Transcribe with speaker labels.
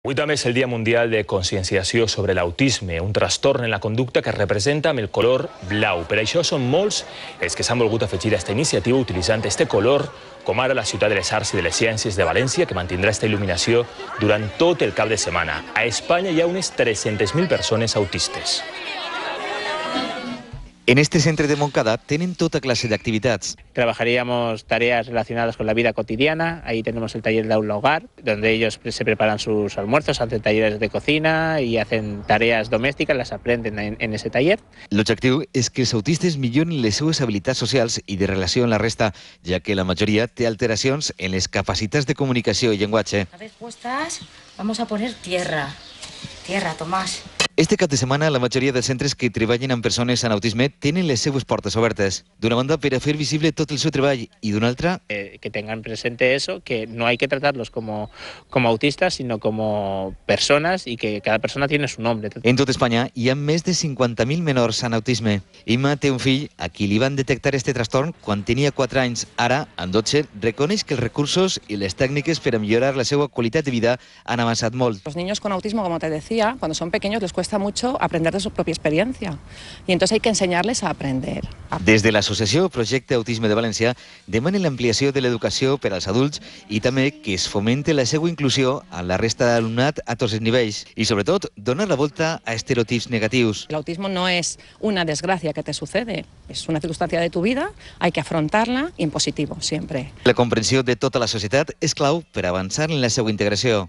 Speaker 1: Avui també és el Dia Mundial de Conscienciació sobre l'autisme, un trastorn en la conducta que es representa amb el color blau. Per això són molts els que s'han volgut afegir a aquesta iniciativa utilitzant este color, com ara la Ciutat de les Arts i de les Ciències de València, que mantindrà esta il·luminació durant tot el cap de setmana. A Espanya hi ha unes 300.000 persones autistes.
Speaker 2: En este centre de Montcada tienen toda clase de actividades.
Speaker 3: Trabajaríamos tareas relacionadas con la vida cotidiana. Ahí tenemos el taller de aula hogar, donde ellos se preparan sus almuerzos, hacen talleres de cocina y hacen tareas domésticas, las aprenden en ese taller.
Speaker 2: L'objectiu és que els autistes millorin les seues habilitats socials i de relació amb la resta, ja que la majoria té alteracions en les capacitats de comunicació i llenguatge.
Speaker 4: A ver, puestas, vamos a poner tierra. Tierra, Tomàs.
Speaker 2: Este cap de setmana, la majoria dels centres que treballen amb persones amb autisme tenen les seues portes obertes. D'una banda, per a fer visible tot el seu treball, i d'una altra...
Speaker 3: Que tengan presente eso, que no hay que tratarlos como autistas, sino como personas y que cada persona tiene su nombre.
Speaker 2: En tot Espanya hi ha més de 50.000 menors amb autisme. Imma té un fill a qui li van detectar este trastorn quan tenia 4 anys. Ara, amb 12, reconeix que els recursos i les tècniques per a millorar la seva qualitat de vida han avançat molt.
Speaker 5: Los niños con autismo, como te decía, cuando son pequeños les cuesta mucho aprender de su propia experiencia y entonces hay que enseñarles a aprender.
Speaker 2: Des de l'associació Projecte Autisme de València demanen l'ampliació de l'educació per als adults i també que es fomente la seva inclusió a la resta d'alumnat a tots els nivells i, sobretot, donar la volta a estereotips negatius.
Speaker 5: El autismo no es una desgracia que te sucede, es una circunstancia de tu vida, hay que afrontarla y en positivo, siempre.
Speaker 2: La comprensió de tota la societat és clau per avançar en la seva integració.